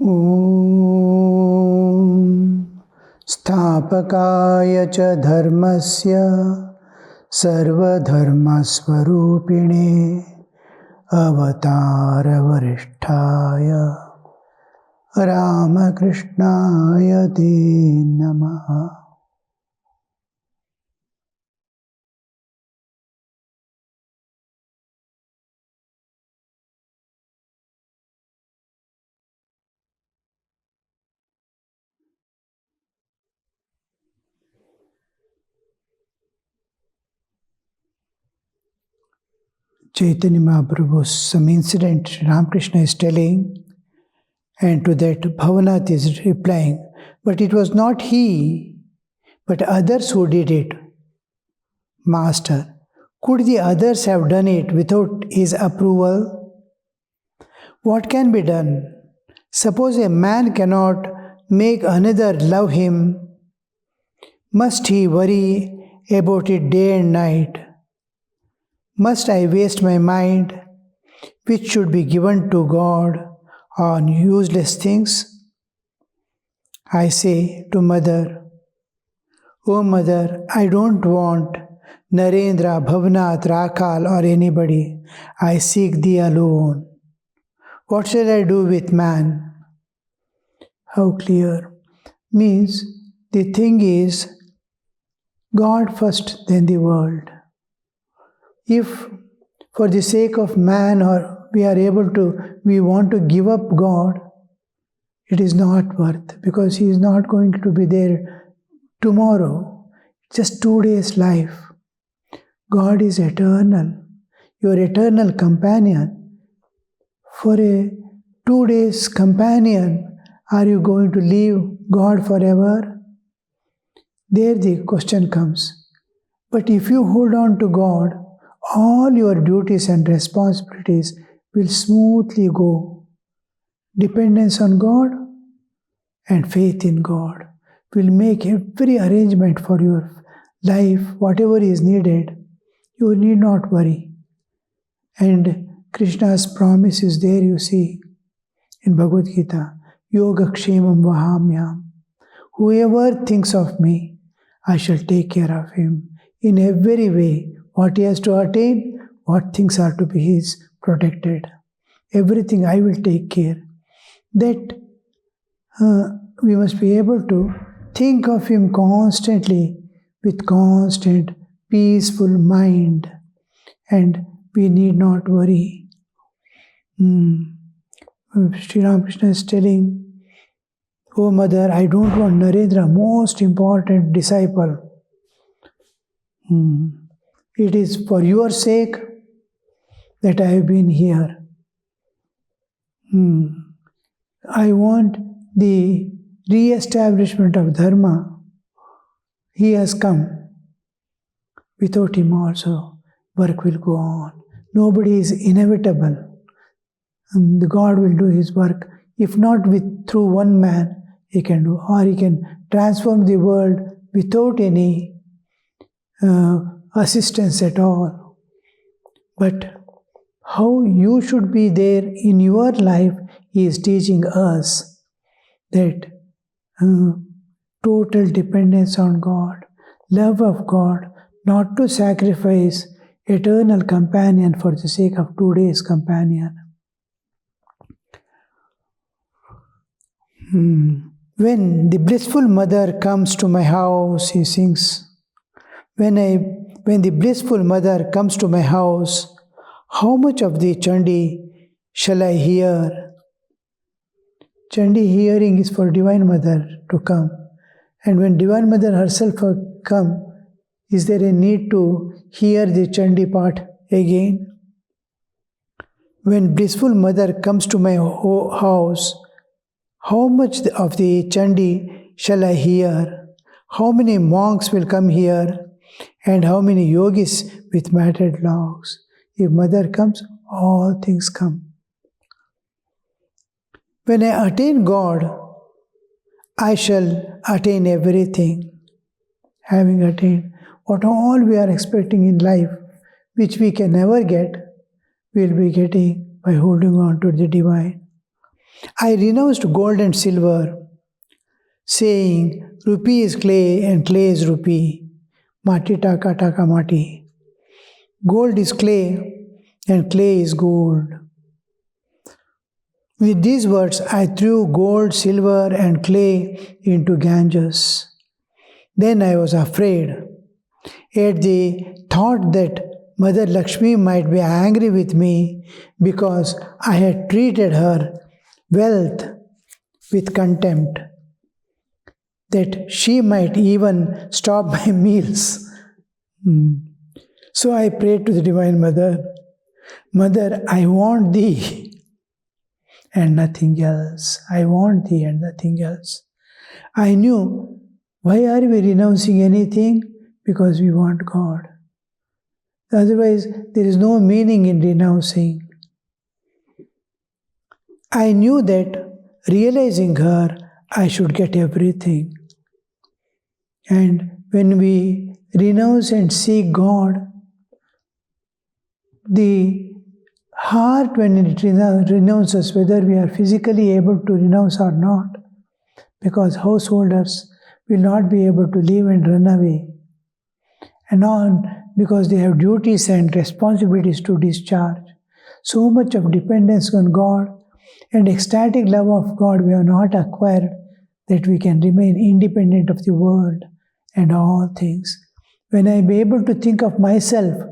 Om Sthapakaya cha dharmasya sarvadharmasvarupine avatara varishtaya Ramakrishnaya te namaha. Chaitanya Mahaprabhu's some incident Ramakrishna is telling, and to that Bhavanath is replying, but it was not he, but others who did it. Master, could the others have done it without his approval? What can be done? Suppose a man cannot make another love him, must he worry about it day and night? Must I waste my mind, which should be given to God, on useless things? I say to mother, oh mother, I don't want Narendra, Bhavanath, Rakal or anybody. I seek thee alone. What shall I do with man? How clear? Means the thing is God first, then the world. If for the sake of man or we want to give up God, it is not worth, because he is not going to be there tomorrow. Just 2 days life. God is eternal, your eternal companion. For a 2 days companion, are you going to leave God forever? There the question comes. But if you hold on to God, all your duties and responsibilities will smoothly go. Dependence on God and faith in God will make every arrangement for your life, whatever is needed. You need not worry. And Krishna's promise is there, you see, in Bhagavad Gita, Yoga Kshemam Vahamyam. Whoever thinks of me, I shall take care of him in every way. What he has to attain, what things are to be his, protected. Everything I will take care. That we must be able to think of him constantly with constant peaceful mind, and we need not worry. Sri Ramakrishna is telling, oh mother, I don't want Narendra, most important disciple. It is for your sake that I have been here. I want the re-establishment of Dharma. He has come. Without him also, work will go on. Nobody is inevitable. And God will do his work. If not through one man, he can do, or he can transform the world without any assistance at all. But how you should be there in your life, he is teaching us that total dependence on God, love of God, not to sacrifice eternal companion for the sake of 2 days companion. When the blissful mother comes to my house, he sings, when the blissful mother comes to my house, how much of the Chandi shall I hear? Chandi hearing is for Divine Mother to come. And when Divine Mother herself come, is there a need to hear the Chandi part again? When blissful mother comes to my house, how much of the Chandi shall I hear? How many monks will come here? And how many yogis with matted locks? If mother comes, all things come. When I attain God, I shall attain everything. Having attained what all we are expecting in life, which we can never get, we will be getting by holding on to the divine. I renounced gold and silver, saying, rupee is clay and clay is rupee. Mati taka taka mati. Gold is clay and clay is gold. With these words, I threw gold, silver, and clay into Ganges. Then I was afraid at the thought that Mother Lakshmi might be angry with me because I had treated her wealth with contempt, that she might even stop my meals. So I prayed to the Divine Mother, Mother, I want thee and nothing else. I want thee and nothing else. I knew, why are we renouncing anything? Because we want God. Otherwise, there is no meaning in renouncing. I knew that realizing her, I should get everything. And when we renounce and seek God, the heart, when it renounces, whether we are physically able to renounce or not, because householders will not be able to leave and run away, and on because they have duties and responsibilities to discharge. So much of dependence on God and ecstatic love of God we have not acquired, that we can remain independent of the world and all things. When I am able to think of myself,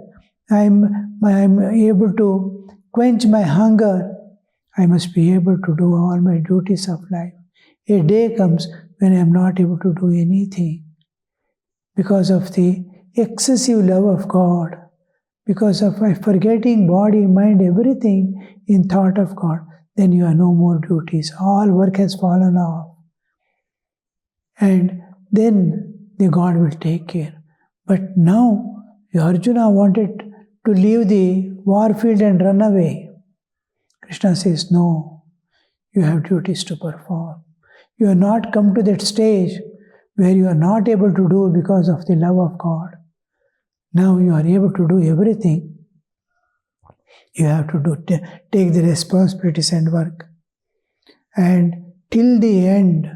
I am able to quench my hunger, I must be able to do all my duties of life. A day comes when I am not able to do anything because of the excessive love of God, because of my forgetting body, mind, everything in thought of God. Then you have no more duties. All work has fallen off. And then the God will take care. But now, Arjuna wanted to leave the war field and run away. Krishna says, no, you have duties to perform. You have not come to that stage where you are not able to do because of the love of God. Now you are able to do everything. You have to take the responsibilities and work. And till the end,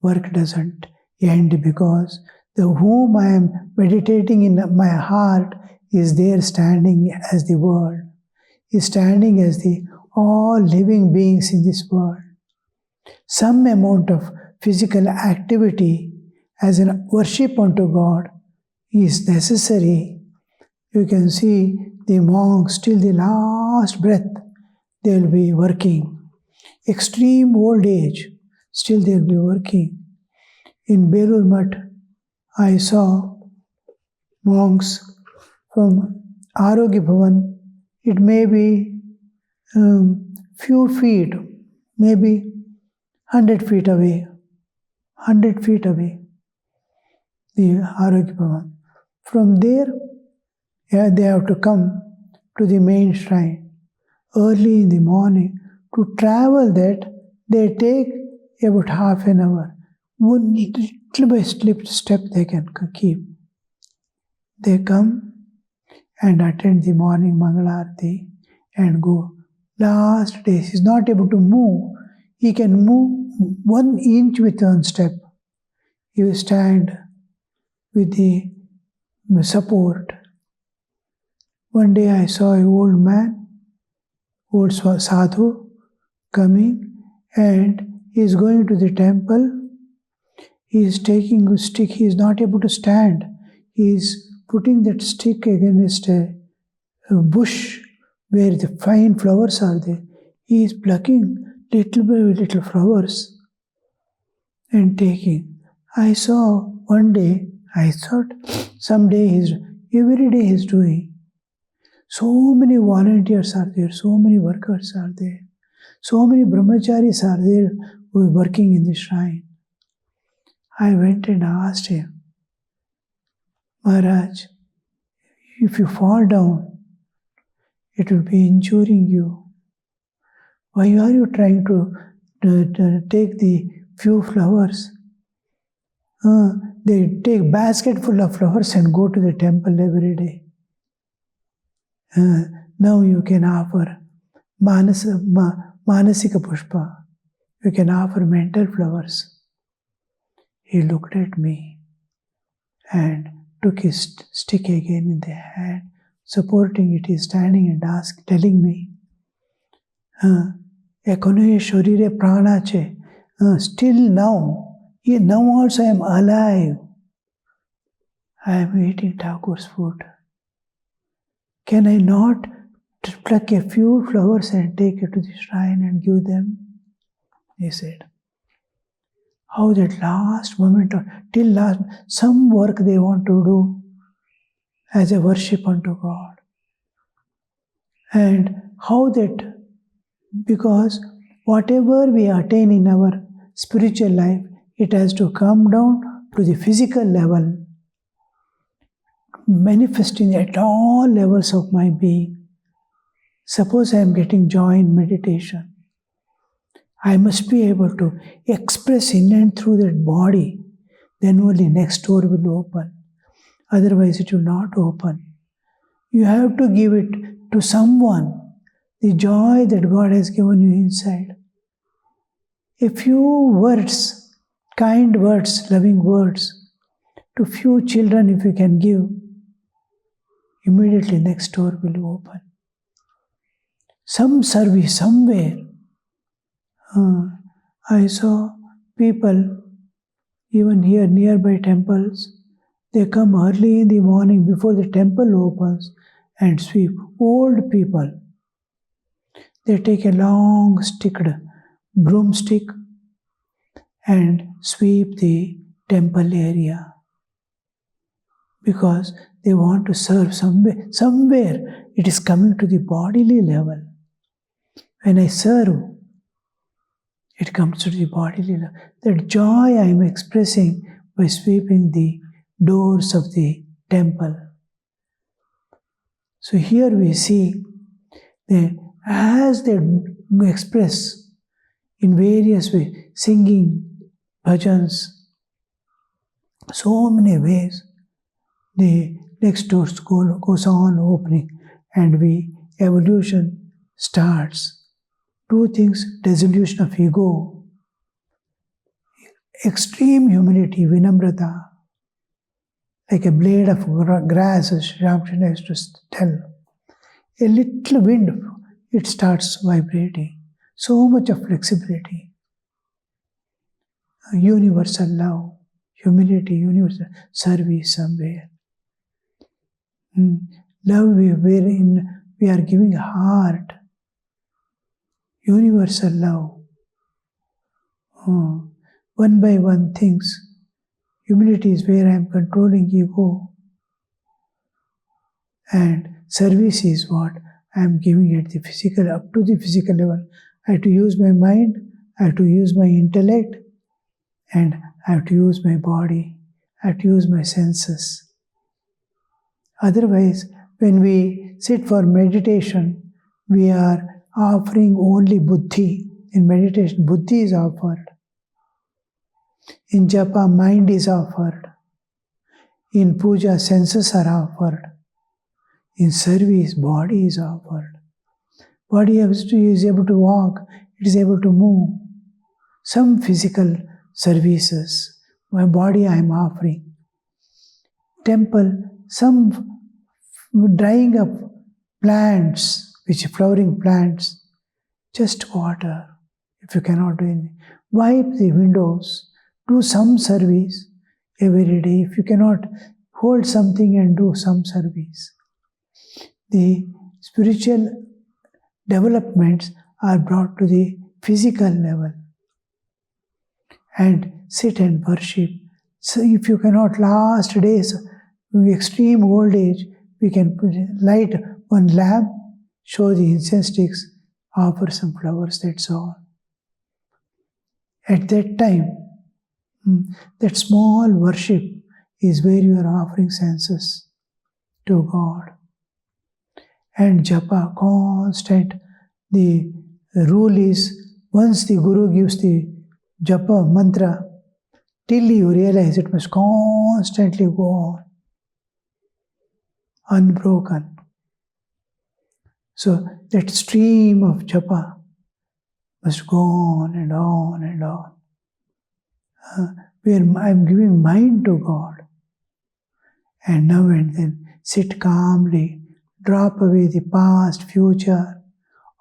work doesn't end, because the whom I am meditating in my heart is there standing as the world, is standing as the all living beings in this world. Some amount of physical activity as a worship unto God is necessary. You can see the monks till the last breath, they will be working. Extreme old age, still they will be working. In Belur Mutt, I saw monks from Arogya Bhavan. It may be few feet, maybe 100 feet away, the Arogya Bhavan. From there, they have to come to the main shrine early in the morning. To travel that, they take about half an hour. One little by step they can keep. They come and attend the morning Mangalarti and go. Last day, he is not able to move. He can move 1 inch with one step. He will stand with the support. One day I saw an old man, old sadhu, coming, and he is going to the temple. He is taking a stick. He is not able to stand. He is putting that stick against a bush where the fine flowers are there. He is plucking little by little flowers and taking. I saw one day, I thought someday every day he is doing. So many volunteers are there, so many workers are there, so many brahmacharis are there who are working in the shrine. I went and asked him, Maharaj, if you fall down, it will be injuring you. Why are you trying to take the few flowers? They take basket full of flowers and go to the temple every day. Now you can offer Manasika Pushpa. You can offer mental flowers. He looked at me and took his stick again in the hand, supporting it. He is standing and telling me, Ekonoye Shorire Prana che. Still now, now also I am alive. I am eating Thakur's food. Can I not pluck a few flowers and take it to the shrine and give them? He said. How that last moment, till last, some work they want to do as a worship unto God. And how that, because whatever we attain in our spiritual life, it has to come down to the physical level, manifesting at all levels of my being. Suppose I am getting joy in meditation. I must be able to express in and through that body. Then only next door will open. Otherwise it will not open. You have to give it to someone, the joy that God has given you inside. A few words, kind words, loving words, to few children if you can give, immediately next door will open. Some service somewhere. I saw people, even here nearby temples, they come early in the morning before the temple opens and sweep. Old people. They take a long sticked broomstick and sweep the temple area because they want to serve somewhere. Somewhere it is coming to the bodily level. When I serve, it comes to the bodily level. That joy I am expressing by sweeping the doors of the temple. So here we see that as they express in various ways, singing bhajans, so many ways, the next door goes on opening and evolution starts. Two things: dissolution of ego, extreme humility, vinamrata, like a blade of grass, as Ramakrishna used to tell. A little wind, it starts vibrating. So much of flexibility. Universal love, humility, universal service somewhere. Love, we are giving heart. Universal love. One by one things. Humility is where I am controlling ego. And service is what I am giving at the physical, up to the physical level. I have to use my mind, I have to use my intellect, and I have to use my body, I have to use my senses. Otherwise, when we sit for meditation, we are offering only buddhi. In meditation, buddhi is offered. In japa, mind is offered. In puja, senses are offered. In service, body is offered. Body is able to walk, it is able to move. Some physical services, my body I am offering. Temple, some drying up plants, which flowering plants, just water. If you cannot do anything, wipe the windows, do some service every day. If you cannot hold something and do some service. The spiritual developments are brought to the physical level and sit and worship. So if you cannot last days, extreme old age, we can light one lamp, show the incense sticks, offer some flowers, that's all. At that time, that small worship is where you are offering senses to God. And japa, constant. The rule is, once the Guru gives the japa mantra, till you realize it must constantly go on, unbroken. So that stream of japa must go on and on and on. Where I'm giving mind to God. And now and then sit calmly, drop away the past, future,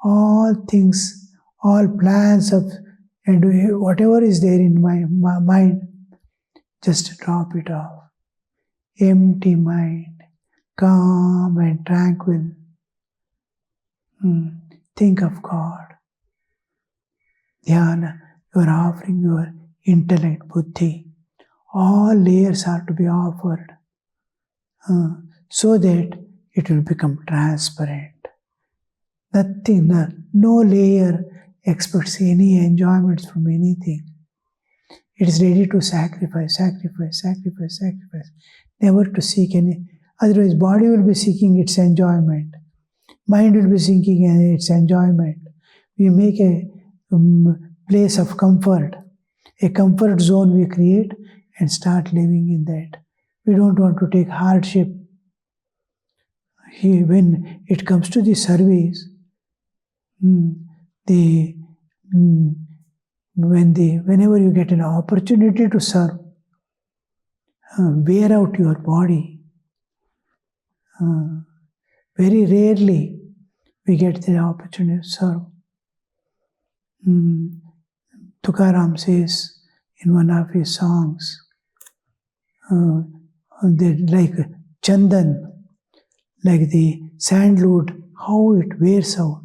all things, all plans of, and whatever is there in my mind, just drop it off. Empty mind, calm and tranquil. Think of God. Dhyana, you are offering your intellect, buddhi. All layers are to be offered so that it will become transparent. Nothing, no layer expects any enjoyments from anything. It is ready to sacrifice, never to seek any. Otherwise, body will be seeking its enjoyment. Mind will be seeking its enjoyment. We make a place of comfort, a comfort zone we create and start living in that. We don't want to take hardship. When it comes to the service, whenever you get an opportunity to serve, wear out your body. Very rarely we get the opportunity to serve. Tukaram says in one of his songs, like chandan, like the sandalwood, how it wears out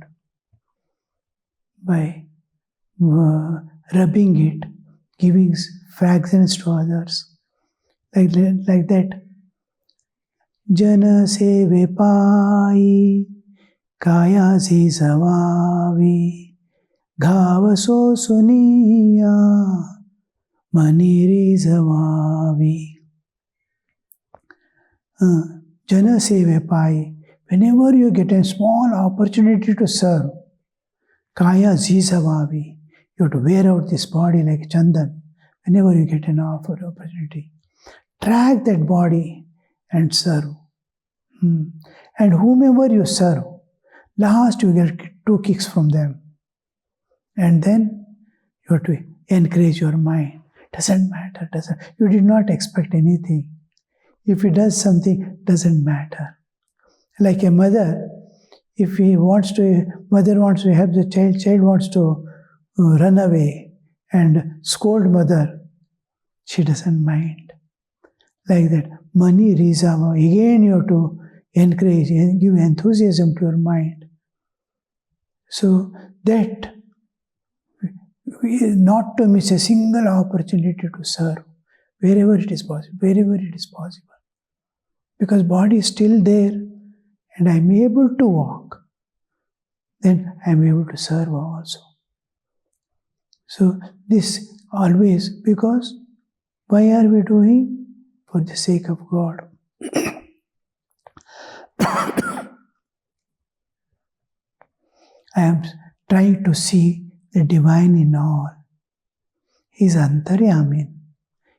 by rubbing it, giving fragrance to others, like that. Jana se vepai kaya si savavi ghavaso suniya maniri savavi. Jana se vepai. Whenever you get a small opportunity to serve, kaya si savavi. You have to wear out this body like chandan. Whenever you get an opportunity, track that body and serve. And whomever you serve, last you get 2 kicks from them. And then you have to encourage your mind. Doesn't matter. You did not expect anything. If he does something, doesn't matter. Like a mother, if mother wants to help the child wants to run away and scold mother, she doesn't mind. Like that, mani rizava. Again, you have to encourage and give enthusiasm to your mind. So that not to miss a single opportunity to serve, wherever it is possible. Because body is still there and I am able to walk, then I am able to serve also. So this always, because why are we doing? For the sake of God. I am trying to see the divine in all. He is Antaryamin.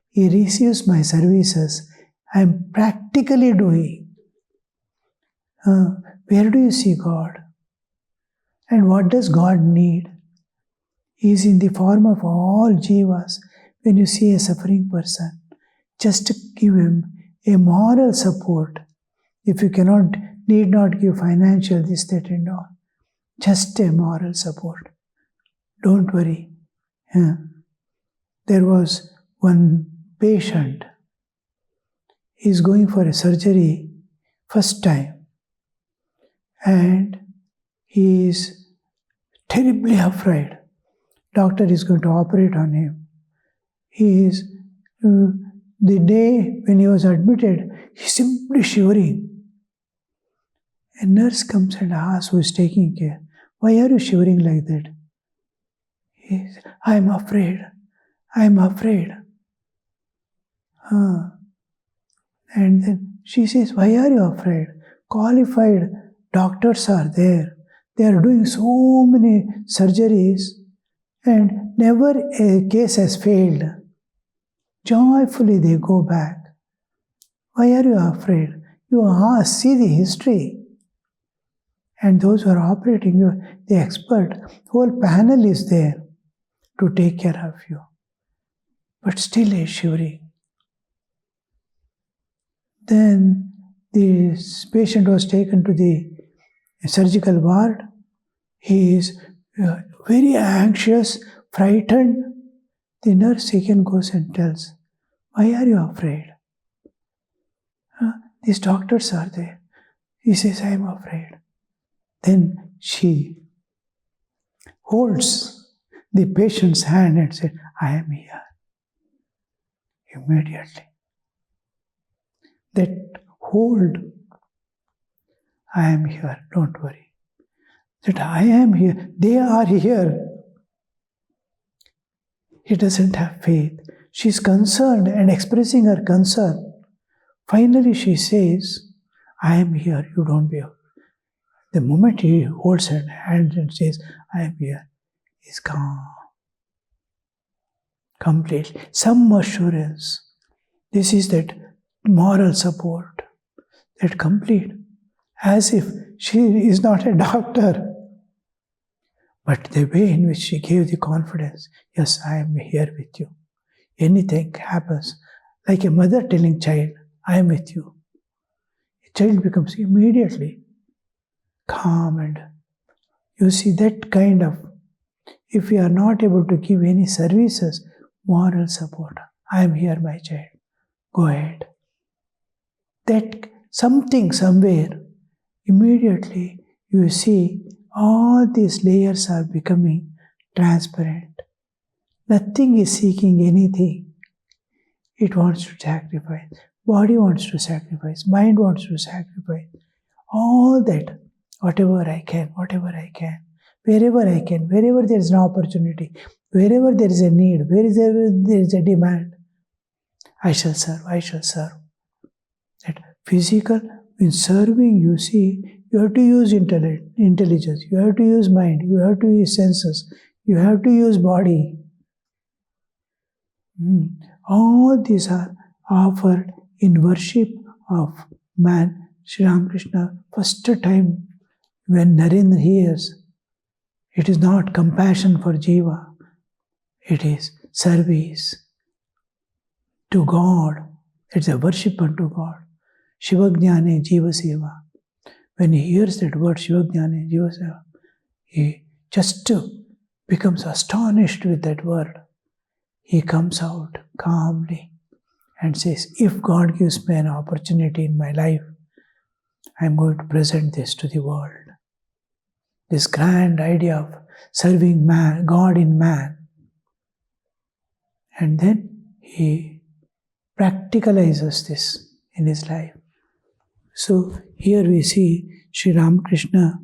He receives my services. I am practically doing. Where do you see God? And what does God need? He is in the form of all jivas. When you see a suffering person, just give him a moral support. If you need not give financial, this, that and all. Just a moral support. Don't worry. There was one patient. He is going for a surgery first time. And he is terribly afraid. Doctor is going to operate on him. He is, the day when he was admitted, he is simply shivering. A nurse comes and asks who is taking care, why are you shivering like that? He says, I am afraid. And then she says, why are you afraid? Qualified doctors are there. They are doing so many surgeries and never a case has failed. Joyfully they go back. Why are you afraid? You see the history. And those who are operating you, the expert, whole panel is there to take care of you. But still he is shivering. Then this patient was taken to the surgical ward. He is very anxious, frightened. The nurse again goes and tells, "Why are you afraid? These doctors are there." He says, "I am afraid." Then she holds the patient's hand and said, "I am here." Immediately. That hold, "I am here, don't worry." That I am here, they are here. He doesn't have faith. She's concerned and expressing her concern. Finally she says, "I am here, you don't be afraid." The moment he holds her hand and says, "I am here," he's calm. Completely. Some assurance. This is that moral support. That complete. As if she is not a doctor. But the way in which she gave the confidence, "Yes, I am here with you. Anything happens." Like a mother telling child, "I am with you." A child becomes immediately calm, and you see that kind of, if we are not able to give any services, moral support. "I am here, my child. Go ahead." That something somewhere, immediately you see all these layers are becoming transparent. Nothing is seeking anything. It wants to sacrifice. Body wants to sacrifice. Mind wants to sacrifice. All that, whatever I can, wherever I can, wherever there is an opportunity, wherever there is a need, wherever there is a demand, I shall serve. That physical, in serving, you see, you have to use intelligence, you have to use mind, you have to use senses, you have to use body. All these are offered in worship of man. Sri Ramakrishna, first time when Narendra hears, it is not compassion for Jiva, it is service to God. It's a worship unto God. Shivajnane Jiva Seva. When he hears that word Shivajnane Jiva Seva, he just becomes astonished with that word. He comes out calmly and says, "If God gives me an opportunity in my life, I am going to present this to the world." This grand idea of serving man, God in man. And then he practicalizes this in his life. So here we see Sri Ramakrishna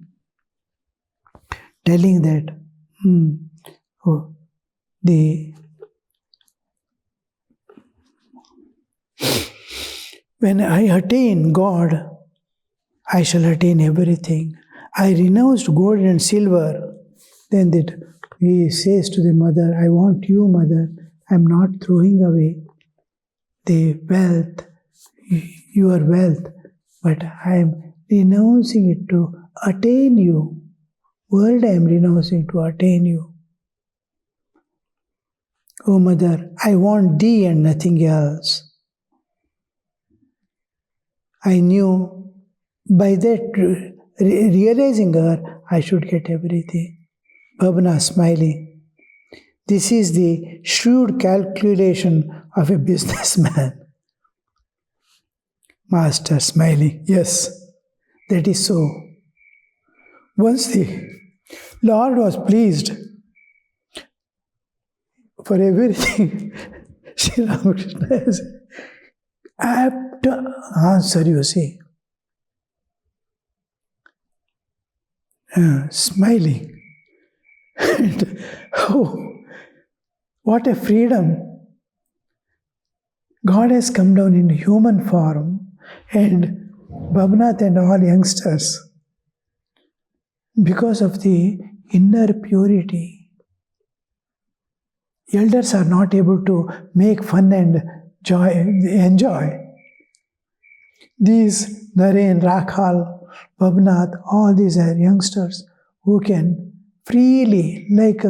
telling that when I attain God, I shall attain everything. I renounced gold and silver. Then that he says to the mother, "I want you, mother. I am not throwing away the wealth, your wealth, but I am renouncing it to attain you. World I am renouncing to attain you. Oh mother, I want thee and nothing else." I knew by that realizing her, I should get everything. Bhavana smiling. This is the shrewd calculation of a businessman. Master smiling. Yes, that is so. Once the Lord was pleased for everything, Sri Ramakrishna has apt answer, you see. Smiling. And, oh, what a freedom. God has come down in human form, and Bhavanath and all youngsters, because of the inner purity, elders are not able to make fun and enjoy. These Naren, Rakhal, Bhavnath, all these are youngsters who can freely, like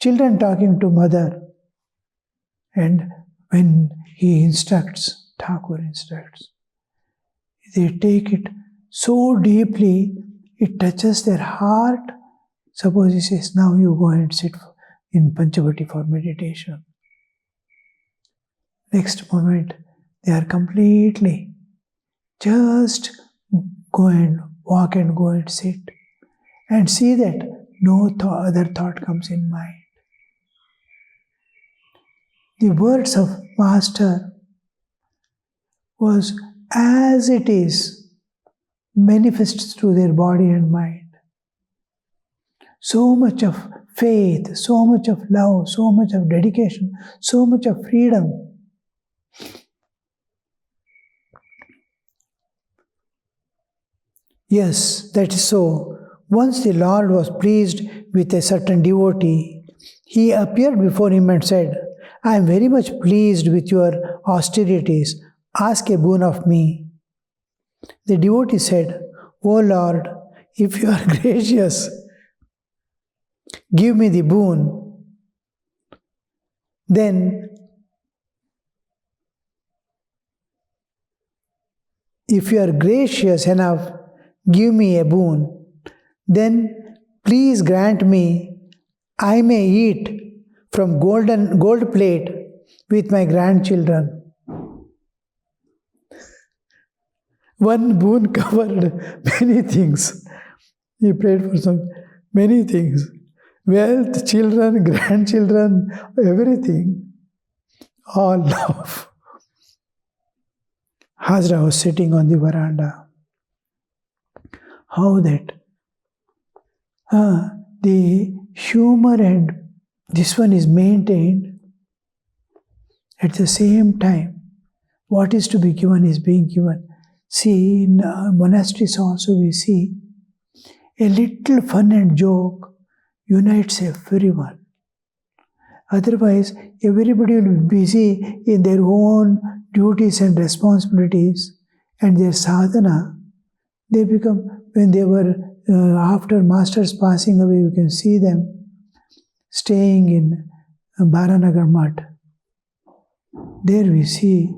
children talking to mother. And when he instructs, Thakur instructs, they take it so deeply, it touches their heart. Suppose he says, now you go and sit in Panchavati for meditation. Next moment, they are completely just go and walk and go and sit and see that no other thought comes in mind. The words of Master was as it is manifests through their body and mind. So much of faith, so much of love, so much of dedication, so much of freedom. Yes, that is so. Once the Lord was pleased with a certain devotee, he appeared before him and said, I am very much pleased with your austerities. Ask a boon of me. The devotee said, O Lord, if you are gracious, give me the boon. Then, if you are gracious enough, give me a boon. Then, please grant me, I may eat from gold plate with my grandchildren. One boon covered many things. He prayed for many things. Wealth, children, grandchildren, everything. All love. Hazra was sitting on the veranda. How that the humor and this one is maintained at the same time. What is to be given is being given. See, in monasteries also we see a little fun and joke unites everyone. Otherwise, everybody will be busy in their own duties and responsibilities and their sadhana. They become, when they were, after Master's passing away, you can see them staying in Baranagar Mutt. There we see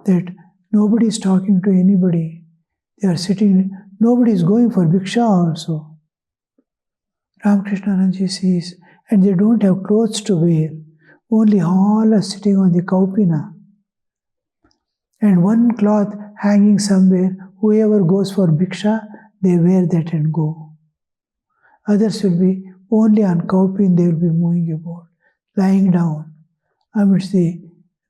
that nobody is talking to anybody. They are sitting, nobody is going for bhiksha also. Ramakrishnanandaji sees, and they don't have clothes to wear. Only all are sitting on the kaupina. And one cloth hanging somewhere, whoever goes for bhiksha, they wear that and go. Others will be only on kaupin, they will be moving about, lying down. Amidst the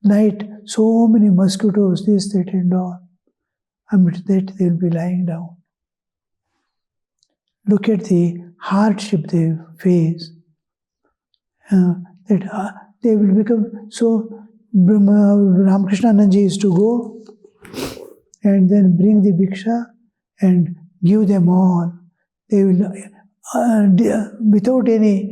night, so many mosquitoes, this, that and all. Amidst that, they will be lying down. Look at the hardship they face. That they will become so. Ramakrishnanandaji used to go and then bring the bhiksha and give them all. They will, without any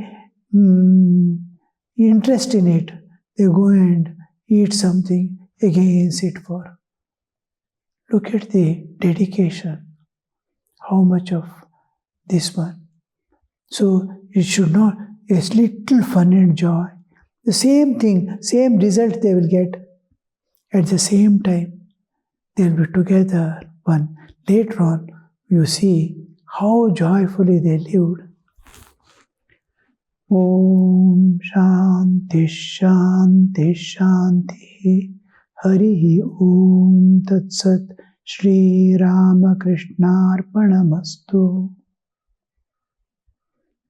interest in it, they go and eat something, again sit for. Look at the dedication. How much of this one. So it should not, a little fun and joy. The same thing, same result they will get. At the same time, they will be together one. Later on, you see how joyfully they lived. Om Shanti Shanti Shanti Hari Om Tat Sat Shri Ramakrishna Arpanamastu.